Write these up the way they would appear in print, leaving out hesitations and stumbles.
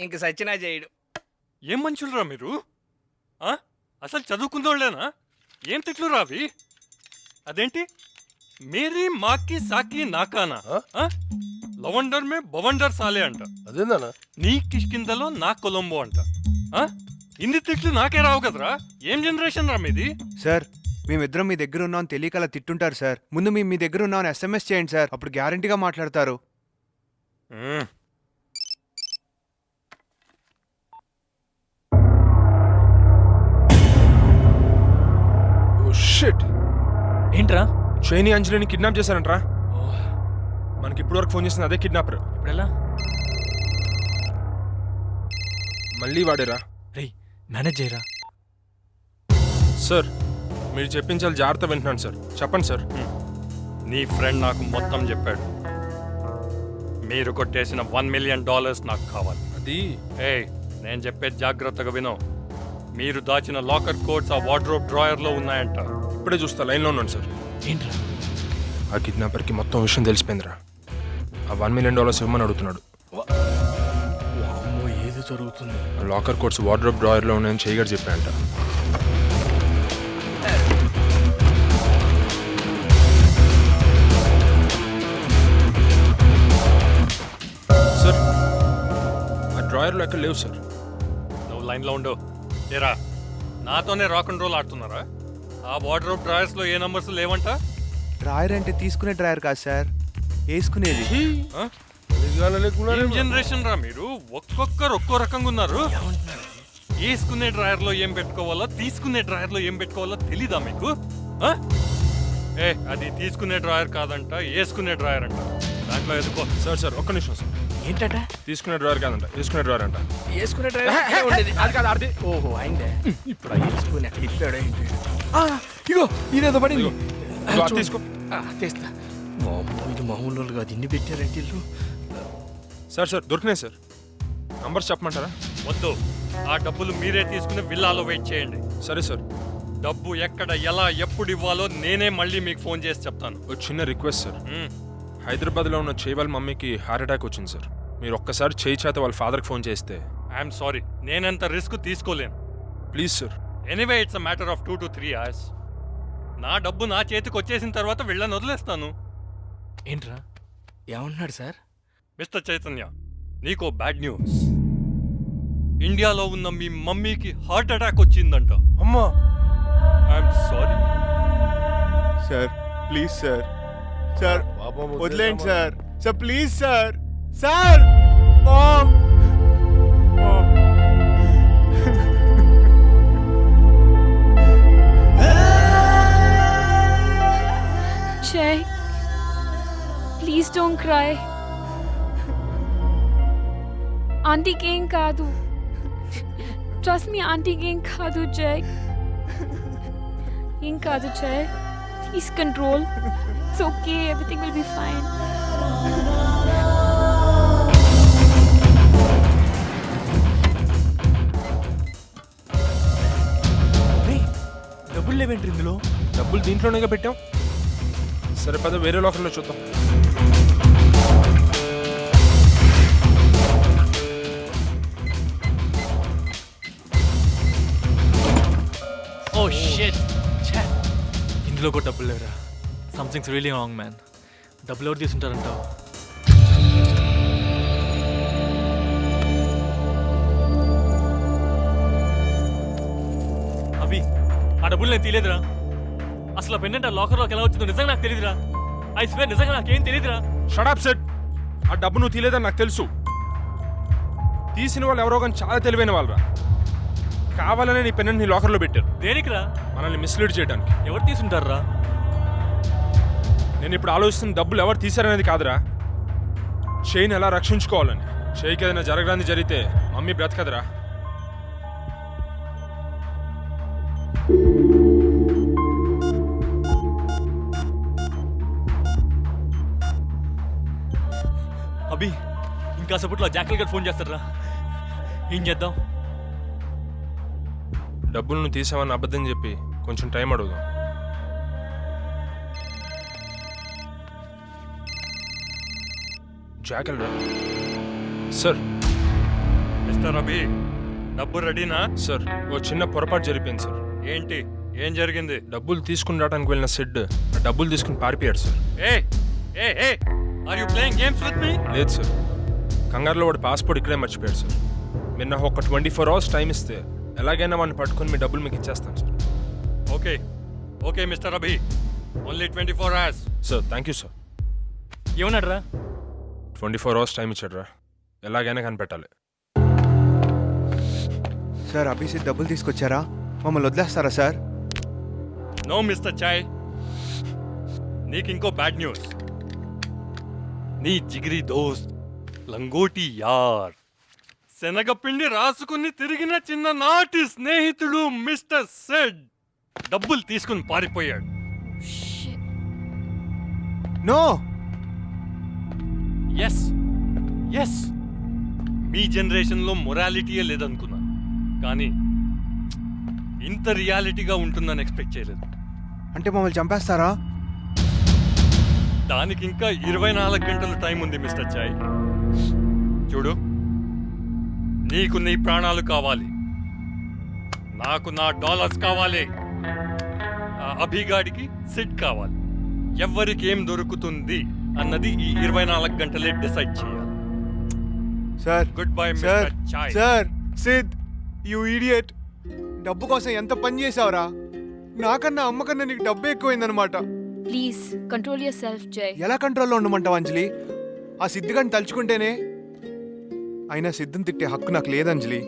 ఇంక సచ్చినా చేయడు. ఏం మనుషులరా మీరు? అసలు చదువుకుందోళ్ళేనా? ఏం తిట్లు రావి? అదేంటి మేరీ మాకి సాకి నాకానా? లవండర్ మే బవండర్ సాలే అంట. అదేందన్నా? నీ కిష్కిందలో నా కొలంబో అంట. ఇన్ని తిట్లు నాకే రావు కదరా. ఏం జనరేషన్ రా మీది? సార్ మేమిద్దరం మీ దగ్గర ఉన్నాం తెలియక అలా తిట్టుంటారు సార్. ముందు మేము మీ దగ్గర ఉన్నాం SMS చేయండి సార్, అప్పుడు గ్యారంటీగా మాట్లాడతారు. షిట్, ఏంట్రా? చైనీ అంజలిని కిడ్నాప్ చేశారంట్రా. మనకి ఇప్పుడు వరకు ఫోన్ చేసింది అదే కిడ్నాపర్. ఇప్పుడెలా? మళ్ళీ వాడేరా. రేయ్ మేనేజ్ చేయరా. సార్ మీరు చెప్పించాలి, జాగ్రత్త వింటున్నాను సార్. చెప్పండి సార్. నీ ఫ్రెండ్ నాకు మొత్తం చెప్పాడు. మీరు కొట్టేసిన $1 మిలియన్ నాకు కావాలి. అది నేను చెప్పేది జాగ్రత్తగా వినో. మీరు దాచిన లాకర్ కోడ్స్ ఆ వార్డ్రోబ్ డ్రాయర్లో ఉన్నాయంట. ఇప్పుడే చూస్తా, లైన్లో ఉన్నాను సార్. ఏంట్రా? ఆ కిడ్నాపర్కి మొత్తం విషయం తెలిసిపోయిందిరా. ఆ $1 మిలియన్ ఇవ్వమని అడుగుతున్నాడు. అమ్మో, ఏది జరుగుతుంది? ఆ లాకర్ కోడ్స్ వార్డ్రోబ్ డ్రాయర్లో ఉన్నాయని చేయగడు చెప్పాయంట. సార్ ఆ డ్రాయర్లో ఎక్కడ లేవు సార్. నువ్వు లైన్లో ఉండు. ఏరా, నాతోనే రాక్ అండ్ రోల్ ఆడుతున్నారా? ఆ వార్డ్రోబ్ డ్రాయర్స్లో ఏ నంబర్స్ లేవంట. డ్రాయర్ అంటే తీసుకునే డ్రాయర్ కాదు సార్, వేసుకునేది. ఏం జనరేషన్ రా మీరు? ఒక్కొక్కరు ఒక్కో రకంగా ఉన్నారు. వేసుకునే డ్రాయర్లో ఏం పెట్టుకోవాలో, తీసుకునే డ్రాయర్లో ఏం పెట్టుకోవాలో తెలీదా మీకు? అది తీసుకునే డ్రాయర్ కాదంట, వేసుకునే డ్రాయర్ అంట. దాంట్లో ఎదుకో. సార్ సార్ ఒక్క నిమిషం సార్. ఏంటట? తీసుకునే డ్రాయర్ కాదంట, వేసుకునే డ్రాయర్ అంట. వేసుకునే డ్రైవర్ ఉండేది అది కాదు ఆడిది. ఓహో అయిందే. ఇప్పుడు వేసుకుని అక్కడ ఇప్పాడు ఏంటి? ఇగో ఇదేదో పడింది. తీసుకో. తెస్తా. ఇది మామూలు వాళ్ళు కాదు, ఇన్ని పెట్టారంటే ఇల్లు. సార్ సార్ దొరికినాయి సార్. నంబర్స్ చెప్పమంటారా? వద్దు, ఆ డబ్బులు మీరే తీసుకుని విల్లాలో వెయిట్ చేయండి. సరే సార్. డబ్బు ఎక్కడ, ఎలా, ఎప్పుడు ఇవ్వాలో నేనే మళ్ళీ మీకు ఫోన్ చేసి చెప్తాను. ఒక చిన్న రిక్వెస్ట్ సార్. హైదరాబాద్లో ఉన్న చేయి వాళ్ళ మమ్మీకి హార్ట్ అటాక్ వచ్చింది సార్. మీరు ఒక్కసారి చేయి చేత వాళ్ళ ఫాదర్కి ఫోన్ చేస్తే. ఐఎమ్ సారీ, నేనంత రిస్క్ తీసుకోలేను. Please sir. Anyway it's a matter of 2 to 3 hours. నా డబ్బు నా చేతికి వచ్చేసిన తర్వాత వీళ్ళని వదిలేస్తాను. ఏంట్రా? ఏమంటున్నాడు సార్? మిస్టర్ చైతన్య, నీకో బ్యాడ్ న్యూస్. ఇండియాలో ఉన్న మీ మమ్మీకి హార్ట్ అటాక్ వచ్చిందంట. అమ్మా. I'm sorry. Sir please sir, sir వదిలేండి sir, sir please sir, sir. Jay, please don't cry. Auntie game kaadu. Trust me, auntie game kaadu, Jay. Game kaadu, Jay. Please control. It's okay. Everything will be fine. డబ్బులు లేవేంటి ఇందులో? డబ్బులు దీంట్లోనే పెట్టాం. సరే పద వేరే లాకర్లో చూద్దాం. Oh shit. ఇందులో కూడా డబ్బులు లేవురా. Something's really wrong man. డబ్బులు ఎవరు తీసుంటారంటావు? అవి ఆ డబ్బులు నేను తీయలేదురా. అసలు పెండెంట్ ఆ లాకర్లోకి ఎలా వచ్చిందో నిజంగా నాకు తెలియదురా. ఐ స్వేర్ నిజంగా నాకేం తెలియదురా. Shut up set. ఆ డబ్బు నువ్వు తీయలేదని నాకు తెలుసు. తీసిన వాళ్ళు ఎవరో కానీ చాలా తెలివైన వాళ్ళరా. కావాలనే నీ పెన్నెంట్ నీ లాకర్లో పెట్టారు. దేనికిరా? మనల్ని మిస్లీడ్ చేయడానికి. ఎవరు తీసుంటారా? నేను ఇప్పుడు ఆలోచిస్తున్న డబ్బులు ఎవరు తీశారనేది కాదురా, చైన్ ఎలా రక్షించుకోవాలని. చేయికి ఏదైనా జరగడానికి జరిగితే మమ్మీ బ్రతకదురా. అభి ఇంకా సపోర్ట్లో జాకల్ గారు ఫోన్ చేస్తారా? ఏం చేద్దాం? డబ్బులు నువ్వు తీసావని అబద్ధం చెప్పి కొంచెం టైం అడుగుదాం. జాకల్ రా. సార్ మిస్టర్ అభి డబ్బు రెడీనా? సార్ ఓ చిన్న పొరపాటు జరిపోయింది సార్. ఏంటి ఏం జరిగింది? డబ్బులు తీసుకుని రావడానికి వెళ్ళిన సెడ్ డబ్బులు తీసుకుని పారిపోయాడు సార్. Eh eh eh are you playing games with me? లేదు సార్, కంగారులో వాడి పాస్పోర్ట్ ఇక్కడే మర్చిపోయాడు సార్. మీరు నాకు ఒక 24 hours టైం ఇస్తే ఎలాగైనా వాడిని పట్టుకొని మీ డబ్బులు మీకు ఇచ్చేస్తాను sir. Okay okay mister Abhi, only 24 hours. Sir thank you sir. ఏమన్నాడు రా? 24 hours టైం ఇచ్చాడు రా, ఎలాగైనా కనిపెట్టాలి. సార్ అభిషేక్ డబ్బులు తీసుకొచ్చారా? మమ్మల్ని వదిలేస్తారా సార్? నో మిస్టర్ చాయ్, నీకింకో బ్యాడ్ న్యూస్. నీ జిగిరి దోస్త్ లంగోటి యార్, శనగపిండి రాసుకుని తిరిగిన చిన్ననాటి స్నేహితుడు మిస్టర్ సెడ్ డబ్బులు తీసుకుని పారిపోయాడు. నో. ఎస్ ఎస్, మీ జనరేషన్లో మొరాలిటీయే లేదనుకున్నా, కానీ ఇంత రియాలిటీగా ఉంటుందని ఎక్స్పెక్ట్ చేయలేదు. అంటే మమ్మల్ని చంపేస్తారా? దానికి ఇంకా 24 గంటలు టైం ఉంది మిస్టర్ చాయ్. చూడు, నీకు నీ ప్రాణాలు కావాలి, నాకు నా డాలర్స్ కావాలి, ఆ అభిగాడికి సిట్ కావాలి. ఎవ్వరికి ఏం దొరుకుతుంది అన్నది ఈ 24 గంటలే డిసైడ్ చేయాలి. Sir good bye sir mister chai. Sir Sid, you idiot. డబ్బు కోసం ఎంత పని చేసావురా? నాకన్నా అమ్మకన్నా నీకు డబ్బు ఎక్కువైందనమాట. ప్లీజ్ కంట్రోల్ యువర్ సెల్ఫ్ జై. ఎలా కంట్రోల్లో ఉండమంటావు అంజలి? ఆ సిద్ధిగాని తలుచుకుంటేనే. అయినా సిద్ధం తిట్టే హక్కు నాకు లేదు అంజలి.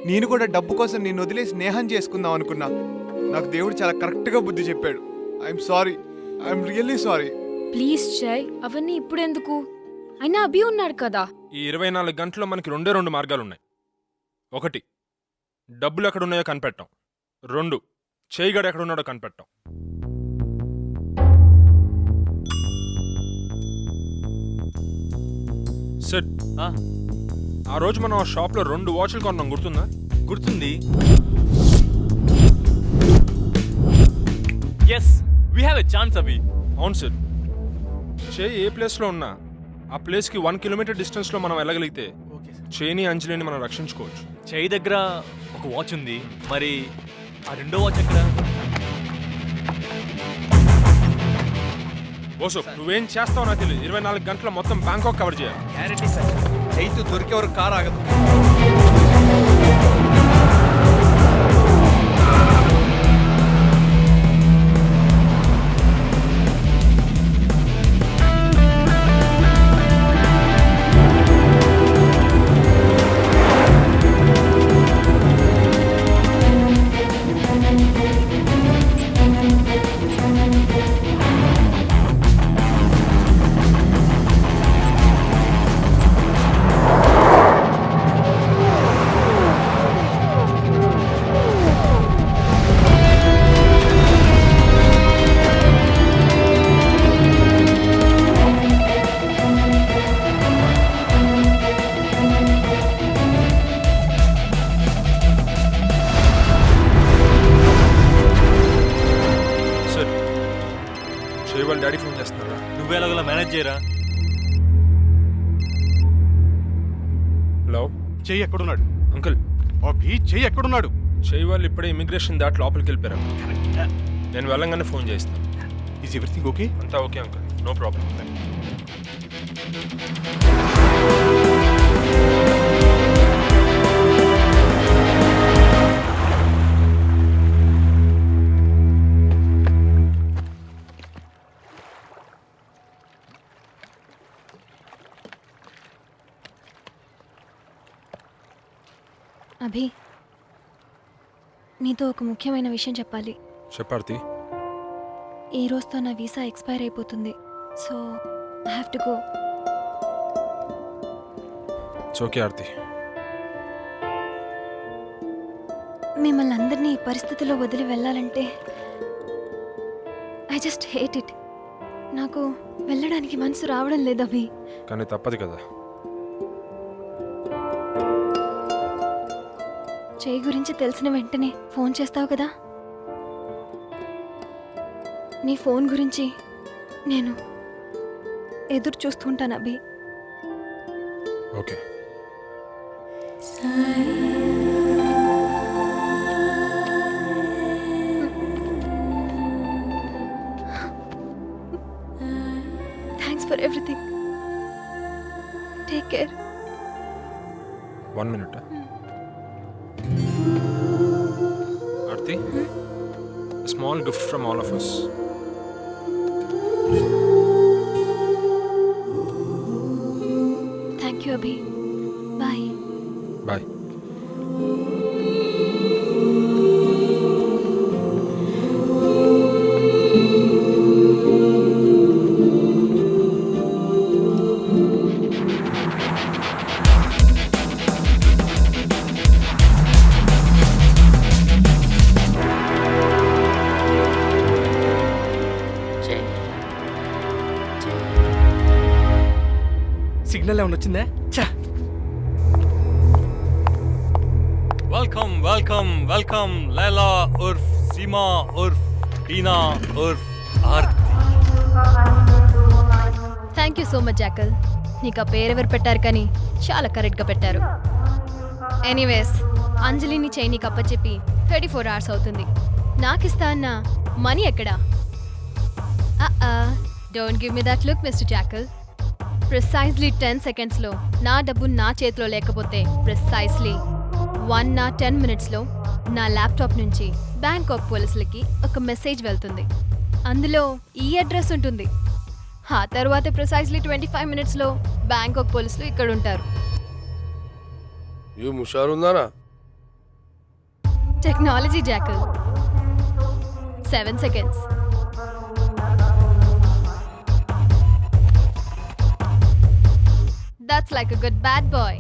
నేను కూడా డబ్బు కోసం నేను వదిలేసి స్నేహం చేసుకుందాం అనుకున్నా. నాకు దేవుడు చాలా కరెక్ట్గా బుద్ధి చెప్పాడు. I'm sorry, I'm really sorry. Please జై, అవన్నీ ఇప్పుడెందుకు? అయినా అభి ఉన్నాడు కదా. ఈ 24 గంటల్లో మనకి 2 మార్గాలు ఉన్నాయి. 1, డబ్బులు ఎక్కడున్నాయో కనిపెట్టాం. 2, చేయిగాడు ఎక్కడున్నాడో కనిపెట్టాం. సెట్, ఆ రోజు మనం ఆ షాప్లో 2 వాచ్లు కొన్నాం, గుర్తుందా? గుర్తుంది. Yes, we have a chance Abhi. అవును సార్, చేయి ఏ ప్లేస్లో ఉన్నా ఆ ప్లేస్కి 1 kilometer డిస్టెన్స్లో మనం వెళ్ళగలిగితే చేయిని అంజలిని మనం రక్షించుకోవచ్చు. చేయి దగ్గర ఒక వాచ్ ఉంది, మరి ఆ రెండో వాచ్ ఎక్కడ? ఓసో, నువ్వేం చేస్తావో నాకు తెలియదు. 24 గంటల మొత్తం బ్యాంకాక్ కవర్ చేయాలి. గ్యారెంటీ సార్, చైతు దొరికే వరకు కారు ఆగదు. వాళ్ళ డాడీ ఫోన్ చేస్తున్నారా? నువ్వే ఎలాగోలా మేనేజ్ చేయరా. హలో, చెయ్యి ఎక్కడున్నాడు? అంకుల్, అభి చెయ్యి ఎక్కడున్నాడు? చేయి వాళ్ళు ఇప్పుడే ఇమిగ్రేషన్ దాటి లోపలికి వెళ్ళిపోయారు. నేను వెళ్ళంగానే ఫోన్ చేస్తాను. Is everything okay? అంతా ఓకే అంకుల్, నో ప్రాబ్లం. అభి, నీతో ఒక ముఖ్యమైన విషయం చెప్పాలి. చెప్పార్తి. ఈ రోజుతో నా వీసా ఎక్స్పైర్ అయిపోతుంది. So I have to go. It's okay Aarti. మిమ్మల్ని అందరినీ ఈ పరిస్థితిలో వదిలి వెళ్ళాలంటే ఐ జస్ట్ హేట్ ఇట్. నాకు వెళ్ళడానికి మనసు రావడం లేదు అభి. కానీ తప్పదు కదా. చేయి గురించి తెలిసిన వెంటనే ఫోన్ చేస్తావు కదా. నీ ఫోన్ గురించి నేను ఎదురు చూస్తుంటాను Abhi. Okay. Thanks for everything. Take care. 1 minute. Aarti, a small gift from all of us. Thank you Abhi. Bye. Bye. Signal ఏమైనా వచ్చిందా? ఛా! వెల్కమ్ వెల్కమ్ వెల్కమ్ లైలా ఉర్ఫ్ సీమా ఉర్ఫ్ టీనా ఉర్ఫ్ Aarti. Thank you so much jackal. నీకు ఆ పేరు ఎవరు పెట్టారు కానీ చాలా కరెక్ట్గా పెట్టారు. ఎనీవేస్, అంజలిని చైనీ కప్పచెప్పి 34 hours అవుతుంది. నాకు ఇస్తా అన్న మనీ ఎక్కడా? Don't give me that look mister jackal. Precisely 10 secondsలో నా డబ్బు నా చేతిలో లేకపోతే ప్రిసైజ్లీ 1 or 10 minutesలో నా ల్యాప్టాప్ నుంచి బ్యాంకాక్ పోలీసులకి ఒక మెసేజ్ వెళ్తుంది. అందులో ఈ అడ్రస్ ఉంటుంది. ఆ తర్వాత ప్రిసైజ్లీ 25 minutesలో బ్యాంకాక్ పోలీసులు ఇక్కడ ఉంటారు. ये मुशारुंदाना technology jackal. 7 seconds. That's like a good bad boy.